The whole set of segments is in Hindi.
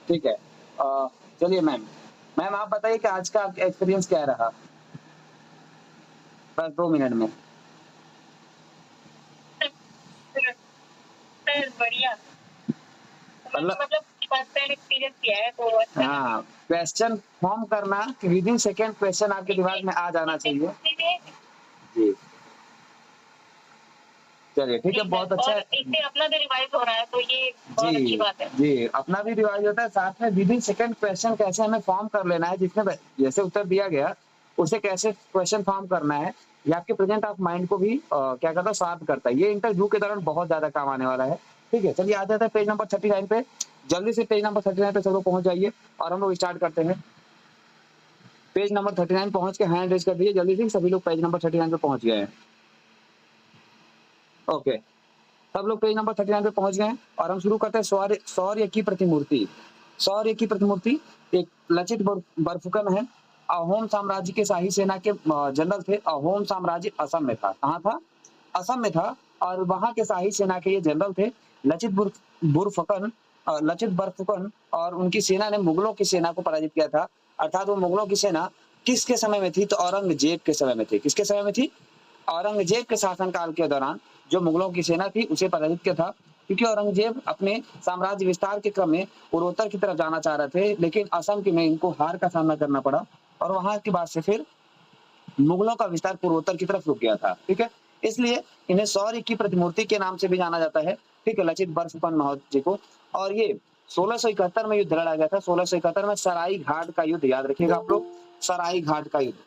ठीक है। चलिए मैम, मैम आप बताइए कि आज का आपका एक्सपीरियंस क्या रहा? बस 2 मिनट में। सर बढ़िया। मतलब मतलब फर्स्ट टाइम एक्सपीरियंस किया है तो अच्छा लगा। हाँ, क्वेश्चन फॉर्म करना विदिन सेकंड क्वेश्चन आपके दिमाग में आ जाना चाहिए। जी। चलिए ठीक है, जी सर, बहुत अच्छा और है। इससे अपना भी रिवाइज हो रहा है तो ये बहुत अच्छी जी, बात है। जी, अपना भी रिवाइज होता है, साथ में विदिन सेकंड क्वेश्चन कैसे हमें फॉर्म कर लेना है, जिसमें ब जैसे उत्तर दिया गया, उसे कैसे क्वेश्चन फॉर्म करना है, ये आपके प्रेजेंट ऑफ माइंड को भी क्या कहता है शार्प करता है। ये इंटरव्यू के दौरान बहुत ज़्यादा काम आने वाला है। ठीक है, चलिए आ जाते हैं पेज नंबर 39 पे। जल्दी से पेज नंबर 39 पे सब लोग पहुँच जाइए और हम लोग स्टार्ट करते हैं। पेज नंबर 39 पहुँच के हैंड रेज़ कर दीजिए जल्दी से, सभी लोग पेज नंबर 39 पे पहुँच गए हैं। ओके। सब लोग पेज नंबर 39 पे पहुंच गए हैं और हम शुरू करते हैं शौर्य की प्रतिमूर्ति। शौर्य की प्रतिमूर्ति एक लचित बरफुकन है। अहोम साम्राज्य के शाही सेना के जनरल थे। अहोम साम्राज्य असम में था। कहाँ था? असम में था और वहाँ के शाही सेना के ये जनरल थे लचित बुरफुकन लचित बरफुकन, और उनकी सेना ने मुगलों की सेना को पराजित किया था। अर्थात वो मुगलों की सेना किसके समय में थी? तो औरंगजेब के समय में थी। किसके समय में थी? औरंगजेब के शासनकाल के दौरान जो मुगलों की सेना थी उसे पराजित किया था, क्योंकि औरंगजेब अपने साम्राज्य विस्तार के क्रम में पूर्वोत्तर की तरफ जाना चाह रहे थे, लेकिन असम की में इनको हार का सामना करना पड़ा और वहां के बाद से फिर मुगलों का विस्तार पूर्वोत्तर की तरफ रुक गया था। ठीक है, इसलिए इन्हें शौर्य की प्रतिमूर्ति के नाम से भी जाना जाता है। ठीक है, लचित बरफुकन महोदय को। और ये 1671 में युद्ध लड़ा गया था। 1671 में सराई घाट का युद्ध, याद रखिएगा आप लोग, सराई घाट का युद्ध।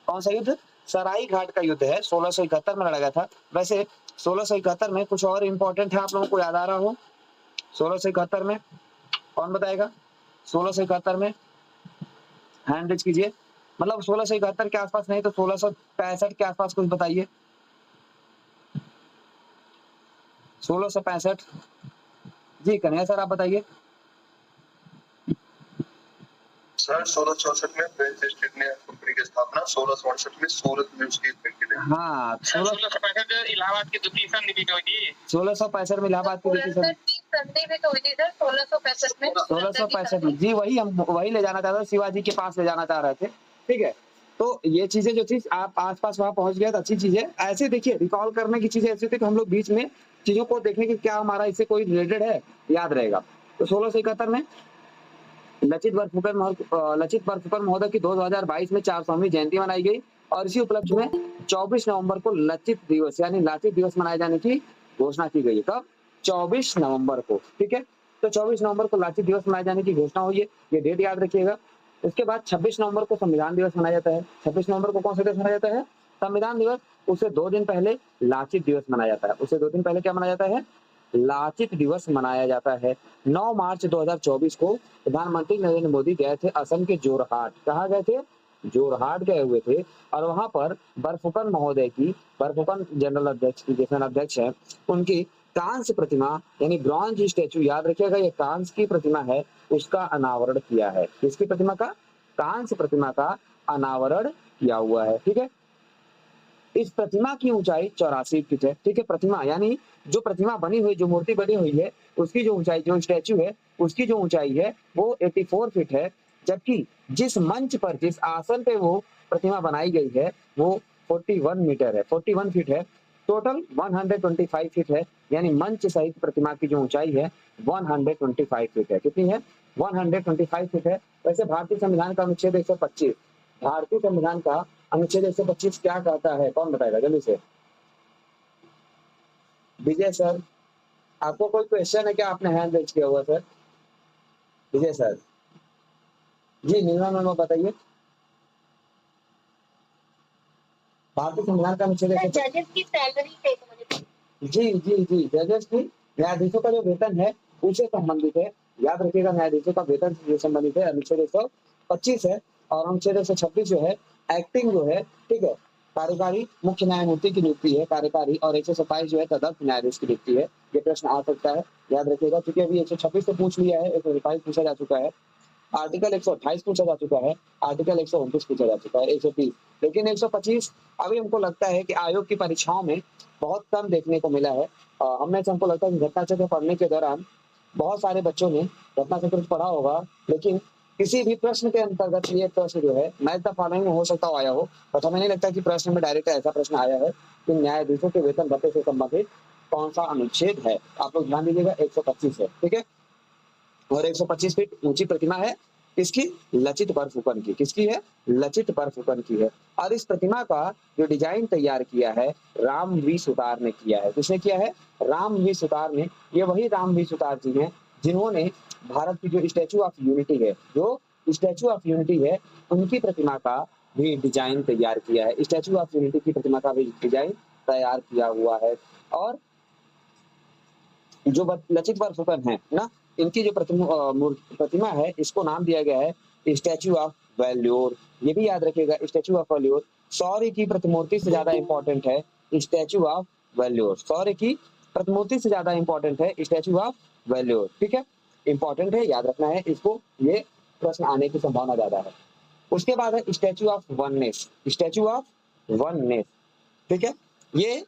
कौन सा युद्ध? सराई घाट का युद्ध है, 1671 में लड़ा गया था। वैसे 1671 में कुछ और इंपॉर्टेंट है, आप लोगों को याद आ रहा हो? 1671 में कौन बताएगा? 1671 में हैंड रेज कीजिए। मतलब 1671 के आसपास नहीं तो 1665 के आसपास कुछ बताइए। 1665। जी कन्हैया सर आप बताइए। सर 1664 में फ्रेंच ईस्ट इंडिया कंपनी की स्थापना, 1668 में सूरत में उसकी फैक्ट्री। हाँ, 1665 इलाहाबाद की द्वितीय संधि भी हुई थी। 1665 में इलाहाबाद की द्वितीय संधि भी तो हुई थी सर 1665 में। 1665 में, जी वही ले जाना चाह रहे थे, शिवाजी के पास ले जाना चाह रहे थे। ठीक है, तो ये चीजें जो थी आप आसपास वहां पहुंच गए तो अच्छी चीज है। ऐसे देखिए रिकॉल करने की चीजें ऐसी थी कि हम लोग बीच में चीजों को देखें कि क्या हमारा इससे कोई रिलेटेड है, याद रहेगा। तो 1671 में लचित बरफुकन महोदय की 2022 में 400वीं जयंती मनाई गई और इसी उपलक्ष्य में 24 नवंबर को लचित दिवस यानी लाचित दिवस मनाए जाने की घोषणा की गई है। कब? 24 नवंबर को। ठीक है, तो 24 नवंबर को लाचित दिवस मनाए जाने की घोषणा हुई है, ये डेट याद रखिएगा। उसके बाद 26 नवंबर को संविधान दिवस मनाया जाता है। 26 नवंबर को कौन सा दिवस मनाया जाता है? संविधान दिवस। उससे 2 दिन पहले लाचित दिवस मनाया जाता है। उससे 2 दिन पहले क्या मनाया जाता है? लाचित दिवस मनाया जाता है। 9 मार्च 2024 को प्रधानमंत्री नरेंद्र मोदी गए थे असम के जोरहाट। कहाँ गए थे? जोरहाट गए हुए थे और वहां पर बरफुकन महोदय की, बरफुकन जनरल अध्यक्ष की, जैसे अध्यक्ष है, उनकी कांस्य प्रतिमा यानी ब्रॉन्ज स्टैचू, याद रखिएगा ये कांस्य की प्रतिमा है, उसका अनावरण किया है। किसकी प्रतिमा का? कांस्य प्रतिमा का अनावरण किया हुआ है। ठीक है, इस प्रतिमा की ऊंचाई 84 फीट है। ठीक है, प्रतिमा यानी जो प्रतिमा बनी हुई, जो मूर्ति बनी हुई है, उसकी जो ऊंचाई, जो स्टैचू है उसकी जो ऊंचाई है वो 84 फीट है। जबकि जिस मंच पर, जिस आसन पे वो प्रतिमा बनाई गई है वो 41 मीटर है, 41 फीट है। टोटल 125 फीट है, यानी मंच सहित प्रतिमा की जो ऊंचाई है 125 फीट है। कितनी है? 125 फीट है। वैसे भारतीय संविधान का अनुच्छेद 125, भारतीय संविधान का अनुच्छेद 125 क्या कहता है? कौन बताएगा जल्दी से? विजय सर, आपको कोई क्वेश्चन है क्या? आपने हैंड रेज किया हुआ सर। विजय सर जी, नीलम मैम बताइए। भारतीय संविधान का अनुच्छेद जजेस की सैलरी जी जी जी, जजेस की, न्यायाधीशों का जो वेतन है उससे संबंधित है। याद रखिएगा, न्यायाधीशों का वेतन से संबंधित है, अनुच्छेद 125 है। और अनुच्छेद 126 जो है एक्टिंग जो है, ठीक है, कार्यकारी मुख्य न्यायमूर्ति की नियुक्ति है कार्यकारी, और 127 जो है तदर्थ न्यायाधीश की नियुक्ति है। ये प्रश्न आ सकता है, याद रखिएगा, क्योंकि अभी 126 से पूछ लिया है, 127 पूछा जा चुका है, आर्टिकल 128 पूछा जा चुका है, आर्टिकल 129 पूछा जा चुका है, 130, लेकिन 125 अभी हमको लगता है कि आयोग की परीक्षाओं में बहुत कम देखने को मिला है। हमने से हमको लगता है कि घटना चक्र पढ़ने के दौरान बहुत सारे बच्चों ने रत्ना चतुर्थ पढ़ा होगा, लेकिन किसी भी प्रश्न के अंतर्गत ये प्रश्न जो है मैच द फॉलोइंग में हो सकता हो आया हो, बट हमें नहीं लगता कि प्रश्न में डायरेक्ट ऐसा प्रश्न आया है कि न्यायाधीशों के वेतन भत्ते से संबंधित कौन सा अनुच्छेद है। आप लोग ध्यान दीजिएगा, 125 है, ठीक है। और 125 फीट ऊंची प्रतिमा है, किसकी? लचित बरफुकन की। किसकी है? लचित बरफुकन की है। और इस प्रतिमा का जो डिजाइन तैयार किया है राम वी सुतार ने किया है। किसने किया है? राम वी सुतार ने। ये वही राम वी सुतार जी हैं जिन्होंने भारत की जो स्टैचू ऑफ यूनिटी है, जो स्टैचू ऑफ यूनिटी है, उनकी प्रतिमा का भी डिजाइन तैयार किया है। स्टैचू ऑफ यूनिटी की प्रतिमा का भी डिजाइन तैयार किया हुआ है। और जो लचित बरफुकन है ना, इनकी जो प्रतिमा है, इसको नाम दिया गया है स्टैचू ऑफ वैल्योर। ये भी याद रखिएगा, स्टैचू ऑफ वैल्योर सौर्य की प्रतिमूर्ति से ज्यादा इंपॉर्टेंट है स्टैचू ऑफ वैल्योर। सौर्य की प्रतिमूर्ति से ज्यादा इंपॉर्टेंट है स्टैचू ऑफ वैल्योर, ठीक है। इंपॉर्टेंट है, याद रखना है इसको, ये प्रश्न आने की संभावना ज्यादा है। उसके बाद है statue of oneness. Statue of oneness, ठीक है। ये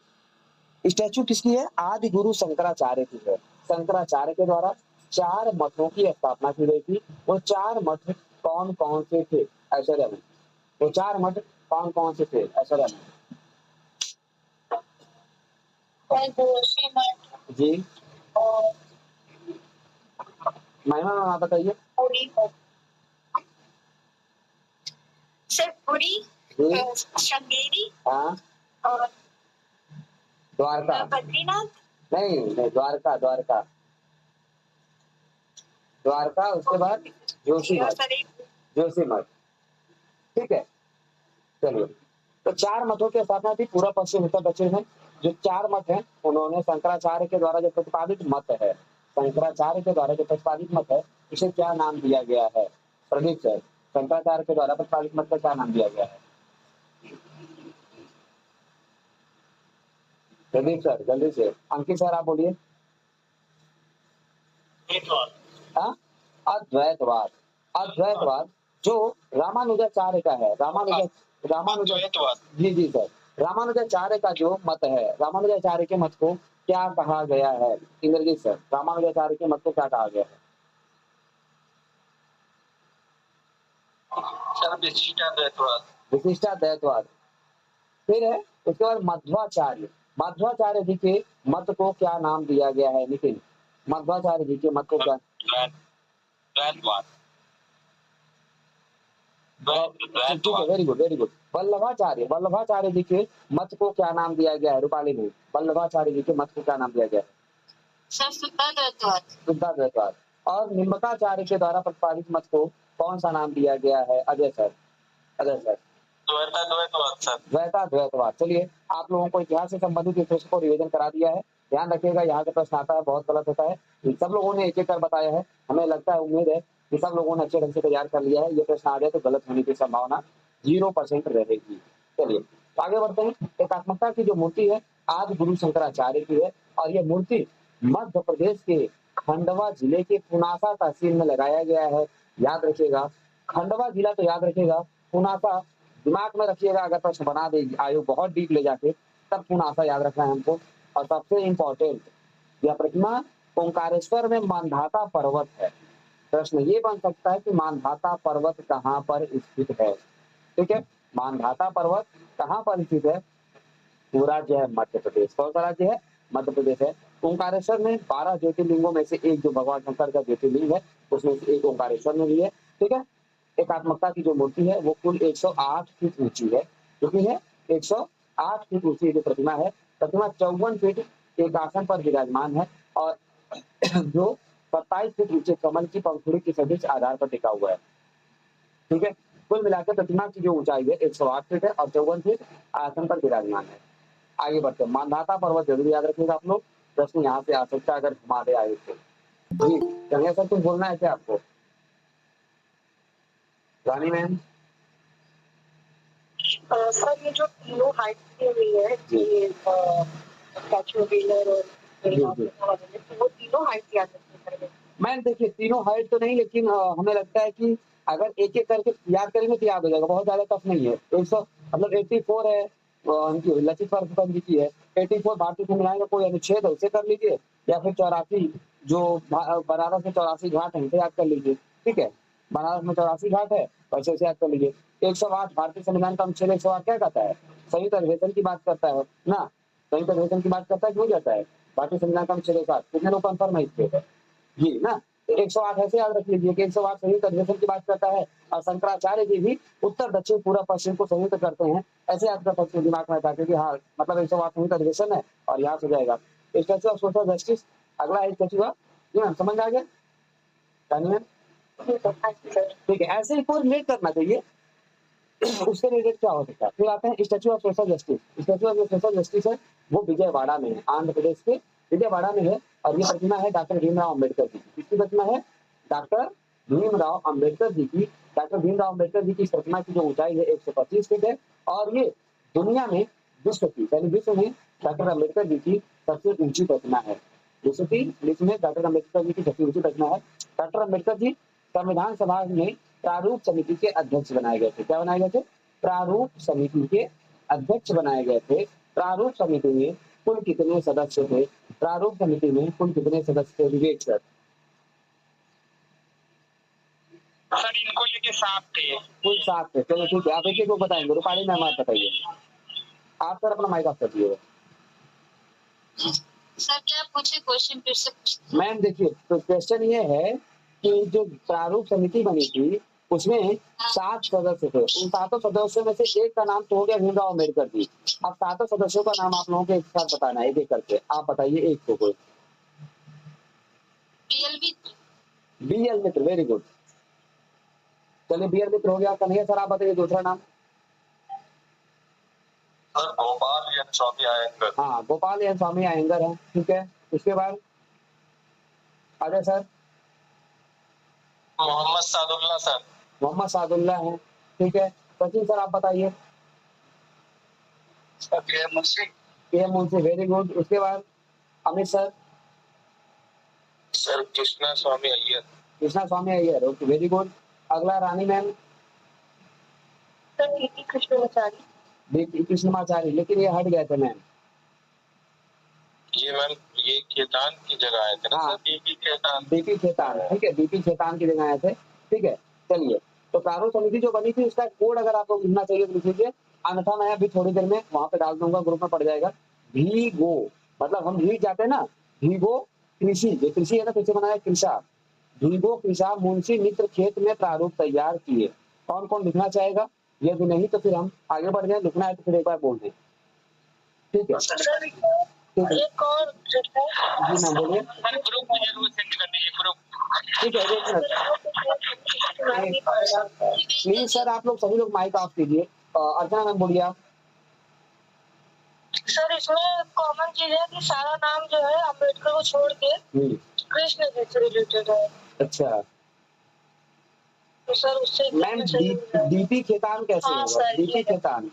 स्टैचू किसकी है? आदि गुरु शंकराचार्य की है। शंकराचार्य के द्वारा 4 मठों की स्थापना की गई थी। वो 4 मठ कौन कौन से थे? ऐश्वर्या में वो 4 मठ कौन कौन से थे? ऐश्वर्या में जोशी मठ जी, और महिमा मैम आप बताइए। पुरी, सिर्फ पुरी, जी, श्रृंगेरी हाँ, और द्वारका। बद्रीनाथ। नहीं नहीं, द्वारका द्वारका द्वारका। उसके बाद जोशी मठ। जोशी मठ, ठीक है। चलिए, तो 4 मठों की स्थापना थी पूरा पश्चिम उत्तर दक्षिण में। जो 4 मठ हैं, उन्होंने शंकराचार्य के द्वारा जो प्रतिपादित मत है, शंकराचार्य के द्वारा जो प्रतिपादित मत है, इसे क्या नाम दिया गया है? प्रदीप सर, शंकराचार्य के द्वारा प्रतिपादित मत का क्या नाम दिया गया है? प्रदीप सर जल्दी से। अंकित सर आप बोलिए। हाँ? अद्वैतवाद। अद्वैतवाद जो रामानुजाचार्य का है, जी जी सर, रामानुजाचार्य का जो मत है, रामानुजाचार्य के मत को क्या कहा गया है? इंद्रजीत सर, रामानुजाचार्य के मत को क्या कहा गया है? विशिष्टाद्वैतवाद। फिर है उसके बाद मध्वाचार्य। मध्वाचार्य जी के मत को क्या नाम दिया गया है नितिन? मध्वाचार्य जी के मत को क्या? ठीक है, very good very good. Vallabhacharya, Vallabhacharya ji के मत को क्या नाम दिया गया है? रूपाली ने, वल्लभाचार्य जी के मत को क्या नाम दिया गया है? शुद्धाद्वैतवाद। और निम्बकाचार्य के द्वारा प्रतिपादित मत को कौन सा नाम दिया गया है? Ajay sir, Ajay sir. द्वैताद्वैतवाद। चलिए, आप लोगों को इतिहास से संबंधित इस प्रश्न को रिवीजन करा दिया है। ध्यान रखिएगा, यहाँ का प्रश्न आता है बहुत गलत होता है। सब लोगों ने एक एक कर बताया है। हमें लगता है, उम्मीद है कि सब लोगों ने अच्छे ढंग से तैयार कर लिया है। ये प्रश्न आ जाए तो गलत होने की संभावना 0% रहेगी। चलिए आगे बढ़ते हैं। एकात्मकता की जो मूर्ति है आदि गुरु शंकराचार्य की है, और ये मूर्ति मध्य प्रदेश के खंडवा जिले के पुनासा तहसील में लगाया गया है। याद रखिएगा, खंडवा जिला तो याद रखिएगा, पुनासा दिमाग में रखिएगा। अगर प्रश्न बना देगी आयु बहुत डीप ले जाके, तब पुनासा याद रखना है हमको। और सबसे इंपॉर्टेंट, यह प्रतिमा ओंकारेश्वर में मानधाता पर्वत है। प्रश्न ये बन सकता है कि मानधाता पर्वत कहाँ पर स्थित है? ठीक है, मानधाता पर्वत कहाँ पर स्थित है? वो राज्य है मध्य प्रदेश। कौन सा राज्य है? मध्य प्रदेश है। ओंकारेश्वर में 12 ज्योतिर्लिंगों में से एक जो भगवान शंकर का ज्योतिर्लिंग है, उसमें से एक ओंकारेश्वर में भी है। ठीक है। एकात्मकता की जो मूर्ति है वो कुल 108 फीट ऊंची है। कितनी है? 108 फीट ऊंची जो प्रतिमा है। प्रतिमा 54 फीट एक आसन पर विराजमान है, और जो 27 फीट ऊंचे कमल की पंखुड़ी के सदृश आधार पर टिका हुआ है। ठीक है, कुल मिलाकर प्रतिमा की जो ऊंचाई है 108 फीट है, और 54 फीट आसन पर विराजमान है। आगे बढ़ते हैं। मानधाता पर्वत जरूर याद रखिएगा आप लोग, प्रश्न यहाँ से आ सकता है अगर घुमा दे आए तो। जी कन्हैया सर, कुछ बोलना है क्या आपको? रानी मैम। सर ये जो तीनों हाइट की हुई है, ये स्टैचू व्हीलर और वो तीनों हाइट याद रखनी। मैम देखिए, तीनों हाइट तो नहीं, लेकिन हमें लगता है कि अगर एक एक करके याद करेंगे तो याद हो जाएगा। बहुत ज्यादा टफ नहीं है। 100 मतलब 84 है उनकी लचित बरफुकन जी की है। 84 भारतीय संविधान का कोई अनुच्छेद है उसे कर लीजिए, या फिर 84 जो बनारस में 84 घाट है, इसे याद कर लीजिए। ठीक है, बनारस में 84 घाट है, वैसे इसे याद कर लीजिए। 108 भारतीय संविधान का अनुच्छेद 108 क्या कहता है? संयुक्त अधिवेशन की बात करता है ना, संयुक्त अधिवेशन की बात करता है, क्यों कहता है? भारतीय संविधान का अनुच्छेद 108 कितने लोग कंफर्म है इस पे? जी ना, 108 ऐसे याद रख लीजिए कि 108 संयुक्त अधिवेशन की बात करता है, और शंकराचार्य जी भी उत्तर दक्षिण पूर्व पश्चिम को संयुक्त करते हैं, ऐसे याद कर सकते हैं दिमाग में था, क्योंकि हाँ मतलब 108 संयुक्त अधिवेशन है और यहाँ से जाएगा स्टैच्यू ऑफ सोशल जस्टिस। अगला है स्टैच्यू ऑफ, जी मैम समझ आ गया? जानिए ठीक है, ऐसे ही कोई रिलेट करना चाहिए उससे रिलेटेड क्या हो सकता है। फिर आते हैं statue of social justice. Statue of social justice है वो विजयवाड़ा में है, आंध्र प्रदेश के विजयवाड़ा में है, और ये प्रतिमा है डॉक्टर भीमराव अम्बेडकर जी की। किसकी प्रतिमा है? डॉक्टर भीमराव अम्बेडकर जी की। डॉक्टर भीमराव अम्बेडकर जी की प्रतिमा की जो ऊंचाई है 125 फीट है, और ये दुनिया में विश्व की यानी विश्व में डॉक्टर अम्बेडकर जी की सबसे ऊंची प्रतिमा है। विश्व में डॉक्टर अम्बेडकर जी की सबसे ऊंची प्रतिमा है। डॉक्टर अम्बेडकर जी संविधान सभा में प्रारूप समिति के अध्यक्ष बनाए गए थे। क्या बनाए गए थे? प्रारूप समिति के अध्यक्ष बनाए गए थे। प्रारूप समिति में कुल कितने सदस्य थे? प्रारूप समिति में कुल कितने सदस्य थे? विवेक सर। सर इनको लेके 7 थे। कुल 7 थे। चलो ठीक है, आप एक एक को बताएंगे। रूपाली मैम आप बताइए। आप सर अपना माइक ऑफ कर दीजिएगा। सर क्या पूछे क्वेश्चन फिर से? मैम देखिए, तो क्वेश्चन ये है कि जो प्रारूप समिति बनी थी उसमें 7 सदस्य थे। उन 7 सदस्यों में से एक का नाम तो हो गया भीमराव अम्बेडकर जी। अब 7 सदस्यों का नाम आप लोगों को एक साथ बताना है, एक एक करके। आप बताइए एक को कोई। BL मित्र, वेरी गुड। चलिए BL मित्र हो गया। कन्हैया सर आप बताइए दूसरा नाम। सर गोपाल या स्वामी आयंगर। हाँ, गोपाल या स्वामी अयंगर है। ठीक है, उसके बाद अजय सर। मोहम्मद सादुल्ला सर। मोहम्मद सादुल्ला है। ठीक है, सचिन सर आप बताइए। के मुंशी, वेरी गुड। उसके बाद Amit sir. Sir Krishna Swamy Iyer. Krishna Swamy Iyer, okay very good. अगला Rani ma'am. Sir DP Krishnacharya. Krishnamacharya, लेकिन ये हट गए थे मैम। ये मैम ये खेतान की जगह आए थे ना हाँ। Sir, DP Khetan. BP Khetan, ठीक है, बीपी खेतान की जगह आए थे। ठीक है, चलिए, तो प्रारूप समिति जो बनी थी उसका कोड अगर आपको लिखना चाहिए तो लिख लीजिए, अन्यथा मैं अभी थोड़ी देर में वहां पे डाल दूंगा, ग्रुप में पड़ जाएगा। भीगो, मतलब हम भीग जाते हैं ना, भीगो कृषि, ये कृषि है ना, कैसे बनाया कृषा। भीगो कृषा मुंशी मित्र खेत में प्रारूप तैयार किए। कौन कौन लिखना चाहेगा? यदि नहीं तो फिर हम आगे बढ़ जाए, लिखना है तो फिर एक बार बोल दें। ठीक है, सर ठीक है एक और जी मैम बोलिए। सर ग्रुप में जरूर सेंड कर दीजिए ग्रुप। ठीक है, एक मिनट प्लीज सर, आप लोग सभी लोग माइक ऑफ कीजिए। अर्चना मैम बोलिए आप। सर इसमें कॉमन चीज है कि सारा नाम जो है अम्बेडकर को छोड़ के कृष्ण जी से रिलेटेड है। अच्छा तो सर उससे मैम, डीपी खेतान कैसे हाँ, होगा? सर, डीपी ये- Khetan,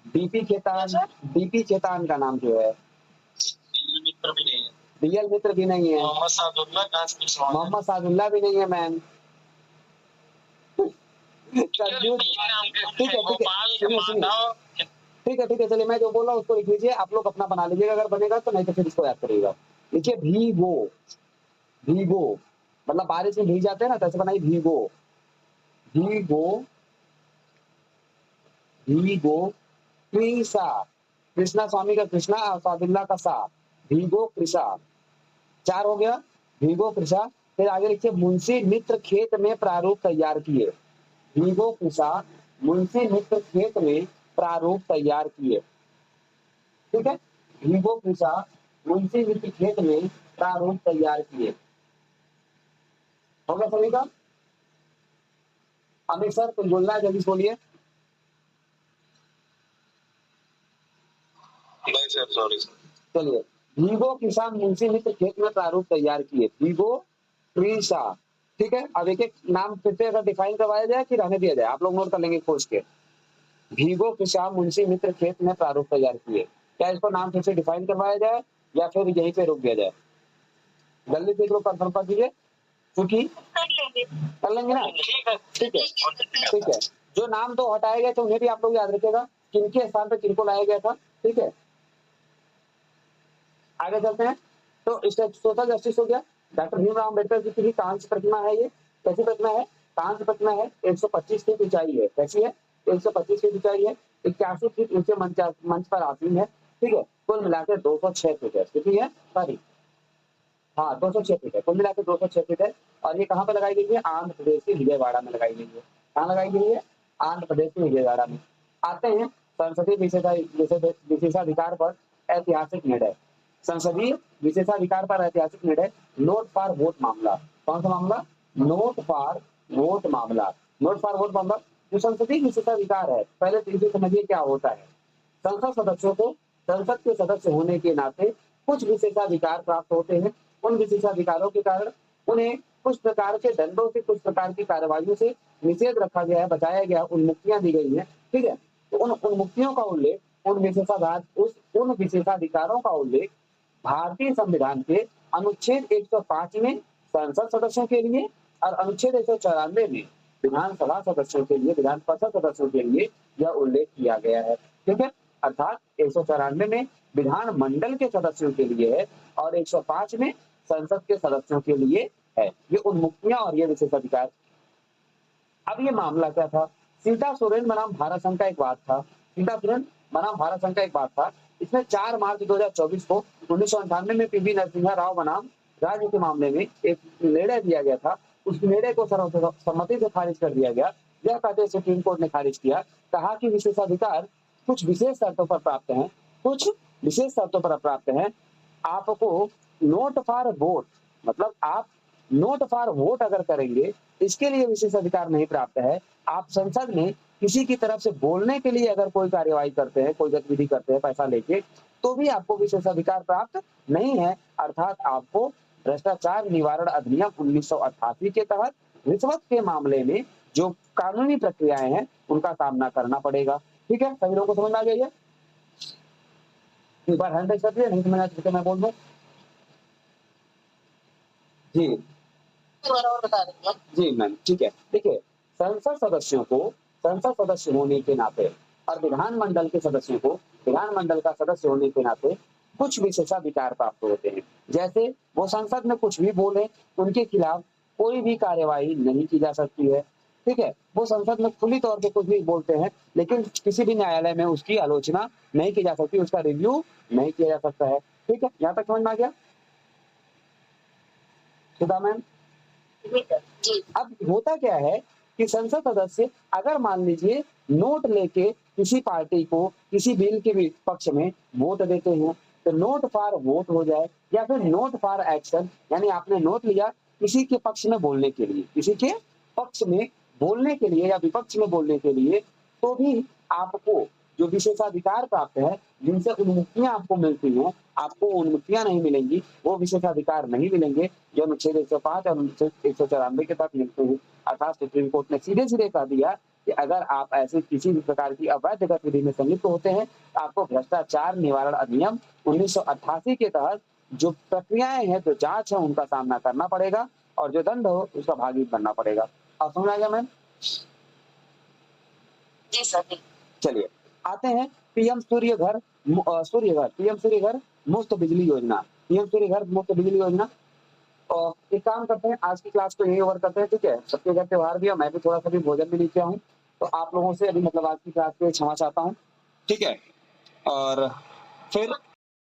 DP Khetan, sir? DP Khetan का नाम जो है मित्र भी नहीं है। बीएल मित्र भी नहीं है, मोहम्मद सादुल्ला मोहम्मद सादुल्ला भी नहीं है मैम। कंफ्यूज। ठीक है, गोपाल सुनिए सुनिए, माधव। ठीक है, चलिए मैं जो बोल रहा हूँ उसको लिख लीजिए, आप लोग अपना बना लीजिएगा अगर बनेगा तो, नहीं तो फिर इसको याद करिएगा। लिखिए भीगो, भीगो मतलब बारिश में भीग जाते हैं ना, तो ऐसे बनाइए भीगो, भीगो, भीगो कृषा। कृष्णा स्वामी का कृष्णा और सादुल्ला का सा, भीगो कृषा। 4 हो गया, भीगो कृषा। फिर आगे लिखिए मुंशी मित्र खेत में प्रारूप तैयार किए। भीगो कृषा मुंशी मित्र खेत में प्रारूप तैयार किए। ठीक है, भीगो कृषा मुंशी मित्र खेत में प्रारूप तैयार किए। हो गया सभी का? अमित सर कुछ बोलना है, जल्दी बोलिए। नहीं सर, सॉरी सर। चलिए, भीगो किसान मुंशी मित्र खेत में प्रारूप तैयार किए। भीगो कृषा। ठीक है, अब एक एक नाम फिर से अगर डिफाइन करवाया जाए कि रहने दिया जाए, आप लोग नोट कर लेंगे खोज के। भीगो किसान मुंशी मित्र खेत में प्रारूप तैयार किए। क्या इसको नाम फिर से डिफाइन करवाया जाए या फिर यहीं पे रोक दिया जाए? जल्दी से लोग कंफर्म कर दीजिए, क्योंकि कर लेंगे ना। ठीक है, ठीक है। जो नाम तो हटाए गए थे उन्हें भी आप लोग याद रखिएगा, किनके स्थान पर किनको लाया गया था। ठीक है, आगे चलते हैं। तो सोशल जस्टिस हो गया। डॉक्टर भीमराव अम्बेडकर जी की कांस्य प्रतिमा है, ये कैसी प्रतिमा है? कांस्य प्रतिमा है, 125 फीट ऊंचाई है। कैसी है? 125 फीट ऊंचाई है, 81 फीट ऊंचे मंच पर आसीन है। ठीक है, कुल मिलाकर 206 फीट है। कितनी है? सॉरी, हाँ 206 फीट है, कुल मिलाकर 206 फीट है। और ये कहाँ पर लगाई गई है? आंध्र प्रदेश के विजयवाड़ा में लगाई गई है। कहाँ लगाई गई है? आंध्र प्रदेश के विजयवाड़ा में। आते हैं संसदीय विशेषाधिकार पर ऐतिहासिक निर्णय। संसदीय विशेषाधिकार पर ऐतिहासिक निर्णय, नोट फॉर वोट मामला। कौन सा मामला? नोट फॉर वोट मामला। नोट फॉर वोट मामला जो संसदीय विशेषाधिकार है, पहले तो इसे समझिए क्या होता है। संसद सदस्यों को संसद के सदस्य होने के नाते कुछ विशेषाधिकार प्राप्त होते हैं। उन विशेषाधिकारों के कारण उन्हें कुछ प्रकार के दंडों से, कुछ प्रकार की कार्रवाइयों से निषेध रखा गया है, बचाया गया, उन्मुक्तियां दी गई हैं। ठीक है, तो उन उन्मुक्तियों का उल्लेख, उन विशेषाधिकारों का उल्लेख भारतीय संविधान के अनुच्छेद 105 में संसद सदस्यों के लिए और अनुच्छेद 194 में विधानसभा सदस्यों के लिए, विधान परिषद सदस्यों के लिए यह उल्लेख किया गया है। ठीक है, अर्थात 194 में विधान मंडल के सदस्यों के लिए है और 105 में संसद के सदस्यों के लिए है, ये उन्मुक्तियां और ये विशेषाधिकार। अब ये मामला क्या था? सीता सोरेन बनाम भारत संघ का एक बात था। सीता सोरेन बनाम भारत संघ का एक बात था। इसमें 4 मार्च 2024 को 1998 में पीवी नरसिम्हा राव बनाम राज्य के मामले में एक निर्णय दिया गया था। उस निर्णय को सर्वसम्मति से खारिज कर दिया गया। यह कहते सुप्रीम कोर्ट ने खारिज किया, कहा कि विशेषाधिकार कुछ विशेष शर्तों पर प्राप्त हैं, कुछ विशेष शर्तों पर प्राप्त हैं। आपको नोट फॉर वोट, मतलब आप नोट फॉर वोट अगर करेंगे, इसके लिए विशेषाधिकार नहीं प्राप्त है। आप संसद में किसी की तरफ से बोलने के लिए अगर कोई कार्यवाही करते हैं, कोई गतिविधि करते हैं पैसा लेके, तो भी आपको विशेषाधिकार प्राप्त नहीं है। अर्थात आपको भ्रष्टाचार निवारण अधिनियम 1988 के तहत रिश्वत के मामले में जो कानूनी प्रक्रियाएं हैं उनका सामना करना पड़ेगा। ठीक है, सभी लोगों को समझ में आ गई है? एक बार हैंड रेज कर दिया, नहीं समझ आया मैं बोल दूं। जी और बता देंगे। जी मैम, ठीक है। देखिए, संसद सदस्यों को संसद सदस्य होने के नाते और विधानमंडल के सदस्यों को विधानमंडल का सदस्य होने के नाते कुछ विशेषाधिकार प्राप्त होते हैं। जैसे वो संसद में कुछ भी बोले, उनके खिलाफ कोई भी कार्यवाही नहीं की जा सकती है। ठीक है, वो संसद में खुली तौर पे कुछ भी बोलते हैं, लेकिन किसी भी न्यायालय में उसकी आलोचना नहीं की जा सकती, उसका रिव्यू नहीं किया जा सकता है। ठीक है, यहाँ तक समझ में आ गया सुधा मैम? जी, अब होता क्या है कि संसद सदस्य अगर मान लीजिए नोट लेके किसी पार्टी को किसी बिल के भी पक्ष में वोट देते हैं, तो नोट फॉर वोट हो जाए या फिर नोट फॉर एक्शन, यानी आपने नोट लिया किसी के पक्ष में बोलने के लिए, किसी के पक्ष में बोलने के लिए या विपक्ष में बोलने के लिए, तो भी आपको जो विशेषाधिकार प्राप्त है, जिनसे उन्मुक्तियां आपको मिलती हैं, आपको उन्मुक्तियां नहीं मिलेंगी, वो विशेषाधिकार नहीं मिलेंगे जो अनुच्छेद 105 और अनुच्छेद 194 के तहत मिलते हैं। अर्थात सुप्रीम कोर्ट ने सीधे कह दिया कि अगर आप ऐसे किसी भी प्रकार की अवैध गतिविधि में संलिप्त होते हैं, तो आपको भ्रष्टाचार निवारण अधिनियम 1988 के तहत जो प्रक्रियाएं हैं, जो जांच है, उनका सामना करना पड़ेगा और जो दंड हो उसका भागी बनना पड़ेगा। आप समझ आ गया मैम? जी सर, जी। चलिए आते हैं पीएम सूर्यघर मुफ्त बिजली योजना। पीएम सूर्यघर मुफ्त बिजली योजना। और एक काम करते हैं, आज की क्लास को यही ओवर करते हैं। ठीक है, सबके घर त्योहार भी है, मैं भी थोड़ा सा भी भोजन भी नीचे हूँ, तो आप लोगों से अभी मतलब आज की क्लास के क्षमा चाहता हूँ। ठीक है, और फिर